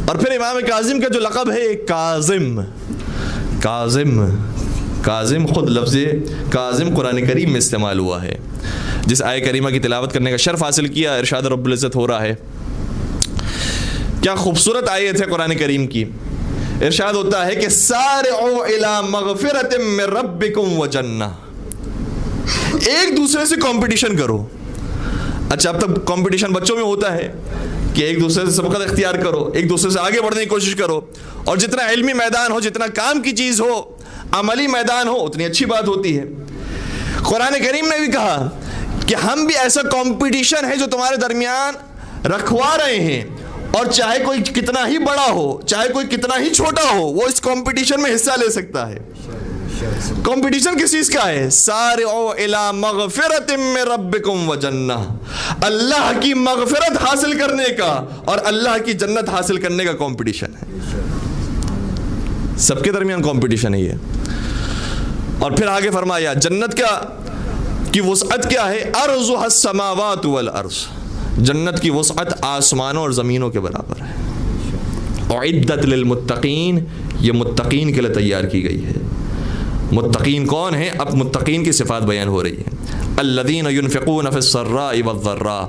اور پھر امام کاظم کا جو لقب ہے کاظم، کاظم خود لفظ کاظم قرآن کریم میں استعمال ہوا ہے. جس آیہ کریمہ کی تلاوت کرنے کا شرف حاصل کیا، ارشاد رب العزت ہو رہا ہے. کیا خوبصورت آیت ہے قرآن کریم کی. ارشاد ہوتا ہے کہ سارعوا الی مغفرۃ من ربکم وجنہ، ایک دوسرے سے کمپٹیشن کرو. اچھا اب تک کمپٹیشن بچوں میں ہوتا ہے کہ ایک دوسرے سے سبقت اختیار کرو، ایک دوسرے سے آگے بڑھنے کی کوشش کرو، اور جتنا علمی میدان ہو، جتنا کام کی چیز ہو، عملی میدان ہو، اتنی اچھی بات ہوتی ہے. قرآن کریم نے بھی کہا کہ ہم بھی ایسا کمپٹیشن ہے جو تمہارے درمیان رکھوا رہے ہیں، اور چاہے کوئی کتنا ہی بڑا ہو، چاہے کوئی کتنا ہی چھوٹا ہو، وہ اس کمپٹیشن میں حصہ لے سکتا ہے. کمپٹیشن کس چیز کا ہے؟ سارعوا الی مغفرۃ من ربکم وجنہ، اللہ کی مغفرت حاصل کرنے کا اور اللہ کی جنت حاصل کرنے کا کمپٹیشن ہے. سب کے درمیان کمپٹیشن ہے یہ. اور پھر آگے فرمایا جنت کی وسعت کیا ہے؟ ارضها السماوات والارض، جنت کی وسعت آسمانوں اور زمینوں کے برابر ہے. اعدت للمتقین، یہ متقین کے لیے تیار کی گئی ہے. متقین کون ہیں؟ اب متقین کی صفات بیان ہو رہی ہے. الذین ینفقون فی السراء والضراء،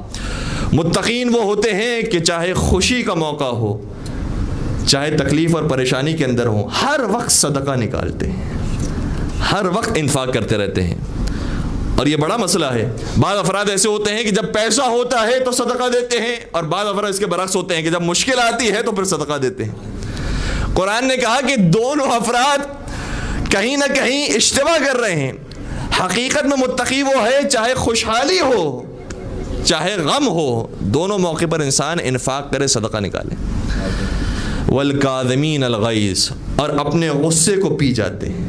متقین وہ ہوتے ہیں کہ چاہے خوشی کا موقع ہو، چاہے تکلیف اور پریشانی کے اندر ہوں، ہر وقت صدقہ نکالتے ہیں، ہر وقت انفاق کرتے رہتے ہیں. اور یہ بڑا مسئلہ ہے. بعض افراد ایسے ہوتے ہیں کہ جب پیسہ ہوتا ہے تو صدقہ دیتے ہیں، اور بعض افراد اس کے برعکس ہوتے ہیں کہ جب مشکل آتی ہے تو پھر صدقہ دیتے ہیں. قرآن نے کہا کہ دونوں افراد کہیں نہ کہیں اجتماع کر رہے ہیں. حقیقت میں متقی وہ ہے چاہے خوشحالی ہو چاہے غم ہو، دونوں موقع پر انسان انفاق کرے، صدقہ نکالے. والکاظمین الغیظ، اور اپنے غصے کو پی جاتے ہیں،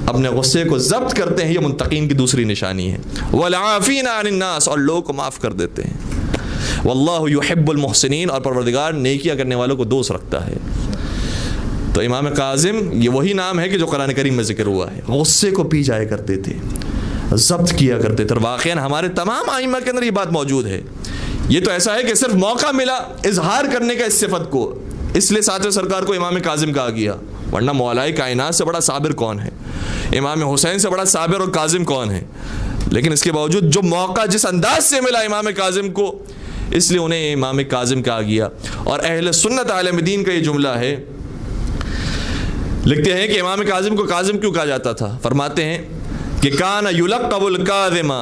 اپنے غصے کو ضبط کرتے ہیں. یہ متقین کی دوسری نشانی ہے. والعافین عن الناس، اور لوگوں کو معاف کر دیتے ہیں. واللہ یحب المحسنین، اور پروردگار نیکیاں کرنے والوں کو دوست رکھتا ہے. تو امام کاظم یہ وہی نام ہے کہ جو قرآن کریم میں ذکر ہوا ہے. غصے کو پی جایا کرتے تھے، ضبط کیا کرتے تھے. اور واقعاً ہمارے تمام ائمہ کے اندر یہ بات موجود ہے. یہ تو ایسا ہے کہ صرف موقع ملا اظہار کرنے کا اس صفت کو، اس لیے ساتھ سرکار کو امام کاظم کہا گیا. ورنہ مولا کائنات سے بڑا صابر کون ہے؟ امام حسین سے بڑا صابر اور کاظم کون ہے؟ لیکن اس کے باوجود جو موقع جس انداز سے ملا امام کاظم کو، اس لیے انہیں امام کاظم کہا گیا. اور اہل سنت عالم دین کا یہ جملہ ہے. لکھتے ہیں کہ امام کاظم کو کاظم کیوں کہا جاتا تھا؟ فرماتے ہیں کہ کان یلقب الکاظم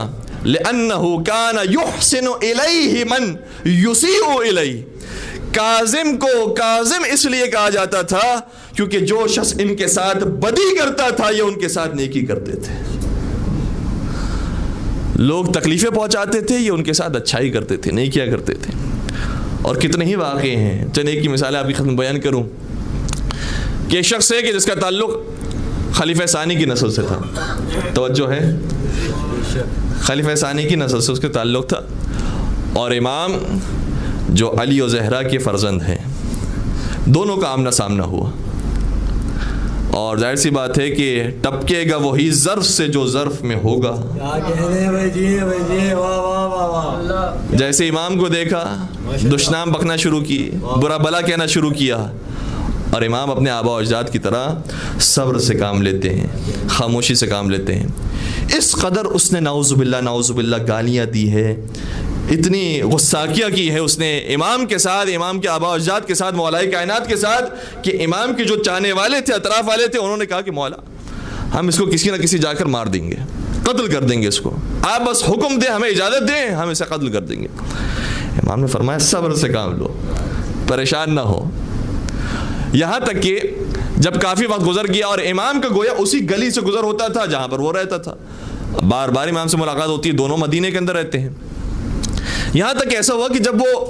لأنه کان یحسن الیہ من یسیء الیہ. کاظم کو کاظم اس لیے کہا جاتا تھا کیونکہ جو شخص ان کے ساتھ بدی کرتا تھا یہ ان کے ساتھ نیکی کرتے تھے. لوگ تکلیفیں پہنچاتے تھے، یہ ان کے ساتھ اچھائی کرتے تھے، نیکیاں کرتے تھے. اور کتنے ہی واقعے ہیں. چند ایک کی مثالیں آپ کی خدمت بیان کروں کہ ایک شخص ہے کہ جس کا تعلق خلیفہ ثانی کی نسل سے تھا. توجہ ہے، خلیفہ ثانی کی نسل سے اس کے تعلق تھا. اور امام جو علی و زہرا کے فرزند ہیں، دونوں کا آمنا سامنا ہوا. اور ظاہر سی بات ہے کہ ٹپکے گا وہی ظرف سے جو ظرف میں ہوگا. جیسے امام کو دیکھا دشنام بکنا شروع کی، برا بلا کہنا شروع کیا. اور امام اپنے آبا و اجداد کی طرح صبر سے کام لیتے ہیں، خاموشی سے کام لیتے ہیں. اس قدر اس نے نعوذ باللہ گالیاں دی ہے، اتنی غصاکیہ کی ہے اس نے امام کے ساتھ، امام کے آبا و اجداد کے ساتھ، مولا کائنات کے ساتھ، کہ امام کے جو چاہنے والے تھے، اطراف والے تھے، انہوں نے کہا کہ مولا ہم اس کو کسی نہ کسی جا کر مار دیں گے، قتل کر دیں گے اس کو، آپ بس حکم دیں، ہمیں اجازت دیں، ہم اسے قتل کر دیں گے. امام نے فرمایا صبر سے کام لو، پریشان نہ ہو. یہاں تک کہ جب کافی وقت گزر گیا اور امام کا گویا اسی گلی سے گزر ہوتا تھا جہاں پر وہ رہتا تھا، بار بار امام سے ملاقات ہوتی ہے، دونوں مدینے کے اندر رہتے ہیں. یہاں تک ایسا ہوا کہ جب وہ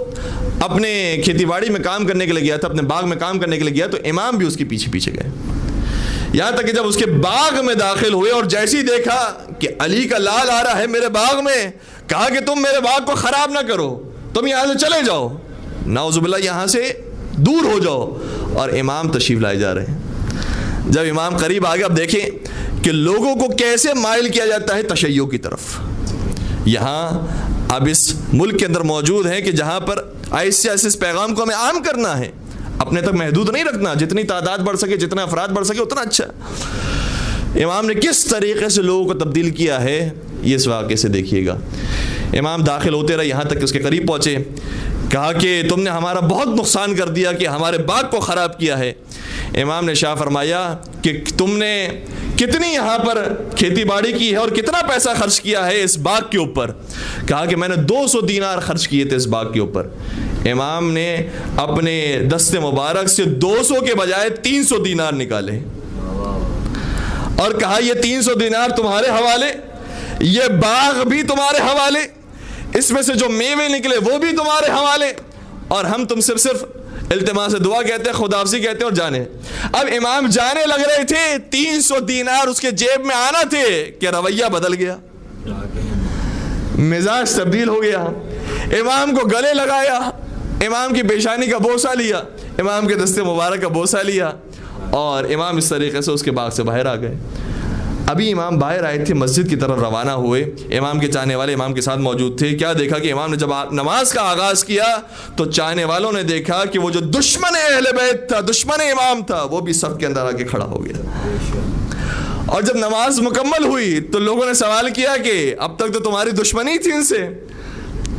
اپنے کھیتی باڑی میں کام کرنے کے لیے گیا تھا، اپنے باغ میں کام کرنے کے لیے گیا، تو امام بھی اس کے پیچھے پیچھے گئے. یہاں تک کہ جب اس کے باغ میں داخل ہوئے اور جیسے ہی دیکھا کہ علی کا لال آ رہا ہے میرے باغ میں، کہا کہ تم میرے باغ کو خراب نہ کرو، تم یہاں سے چلے جاؤ، نعوذ باللہ یہاں سے دور ہو جاؤ. اور امام تشریف لائے جا رہے ہیں. جب امام قریب آ گئے، اب دیکھیں کہ لوگوں کو کیسے مائل کیا جاتا ہے تشیع کی طرف. یہاں اب اس ملک کے اندر موجود ہے کہ جہاں پر ایسے اس پیغام کو ہمیں عام کرنا ہے، اپنے تک محدود نہیں رکھنا, جتنی تعداد بڑھ سکے, جتنا افراد بڑھ سکے اتنا اچھا. امام نے کس طریقے سے لوگوں کو تبدیل کیا ہے یہ اس واقعے سے دیکھیے گا. امام داخل ہوتے رہے, یہاں تک کہ اس کے قریب پہنچے. کہا کہ تم نے ہمارا بہت نقصان کر دیا, کہ ہمارے باغ کو خراب کیا ہے. امام نے شاہ فرمایا کہ تم نے کتنی یہاں پر کھیتی باڑی کی ہے اور کتنا پیسہ خرچ کیا ہے اس باغ کے اوپر. کہا کہ میں نے 200 دینار خرچ کیے تھے اس باغ کے اوپر. امام نے اپنے دست مبارک سے 200 کے بجائے 300 دینار نکالے اور کہا یہ 300 دینار تمہارے حوالے, یہ باغ بھی تمہارے حوالے, اس میں سے جو میوے نکلے وہ بھی تمہارے حوالے, اور ہم تم صرف التماس دعا کہتے ہیں, خدا حافظی کہتے ہیں اور جانے. اب امام جانے لگ رہے تھے, 300 دینار اس کے جیب میں آنا تھے کہ رویہ بدل گیا, مزاج تبدیل ہو گیا. امام کو گلے لگایا, امام کی پیشانی کا بوسہ لیا, امام کے دست مبارک کا بوسہ لیا, اور امام اس طریقے سے اس کے باغ سے باہر آ گئے. ابھی امام باہر آئے تھے, مسجد کی طرف روانہ ہوئے. امام کے چاہنے والے امام کے ساتھ موجود تھے. کیا دیکھا کہ امام نے جب نماز کا آغاز کیا تو چاہنے والوں نے دیکھا کہ وہ جو دشمن اہل بیت تھا, دشمن امام تھا, وہ بھی صف کے اندر آ کے کھڑا ہو گیا. اور جب نماز مکمل ہوئی تو لوگوں نے سوال کیا کہ اب تک تو تمہاری دشمنی تھی ان سے,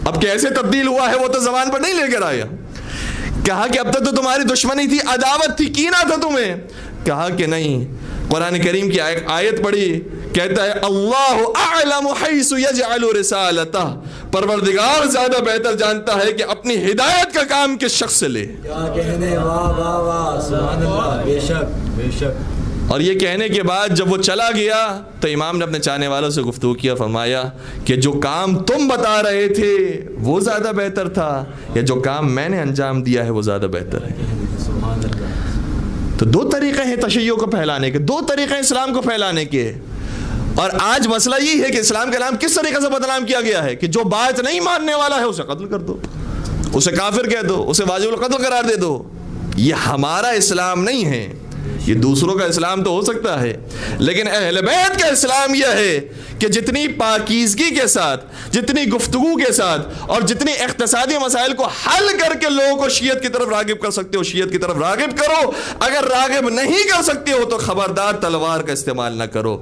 اب کیسے تبدیل ہوا ہے, وہ تو زبان پر نہیں لے کر آیا. کہا کہ اب تک تو تمہاری دشمنی تھی, عداوت تھی, کینہ تھا تمہیں. کہا کہ نہیں. قرآن کریم کی آیت پڑھی, کہتا ہے اللہ اعلم حیث یجعل رسالتہ, پروردگار زیادہ بہتر جانتا ہے کہ اپنی ہدایت کا کام کس شخص سے لے. کیا کہنے, واہ واہ واہ, سبحان اللہ, بے شک بے شک. اور یہ کہنے کے بعد جب وہ چلا گیا تو امام نے اپنے چاہنے والوں سے گفتگو کیا, فرمایا کہ جو کام تم بتا رہے تھے وہ زیادہ بہتر تھا, یا جو کام میں نے انجام دیا ہے وہ زیادہ بہتر ہے. تو 2 طریقے ہیں تشیع کو پھیلانے کے, 2 طریقے ہیں اسلام کو پھیلانے کے. اور آج مسئلہ یہ ہے کہ اسلام کا نام کس طریقے سے بدنام کیا گیا ہے کہ جو بات نہیں ماننے والا ہے اسے قتل کر دو, اسے کافر کہہ دو, اسے واجب القتل قرار دے دو. یہ ہمارا اسلام نہیں ہے. یہ دوسروں کا اسلام تو ہو سکتا ہے, لیکن اہل بیت کا اسلام یہ ہے کہ جتنی پاکیزگی کے ساتھ, جتنی گفتگو کے ساتھ, اور جتنی اقتصادی مسائل کو حل کر کے لوگوں کو شیعت کی طرف راغب کر سکتے ہو, شیعت کی طرف راغب کرو. اگر راغب نہیں کر سکتے ہو تو خبردار تلوار کا استعمال نہ کرو.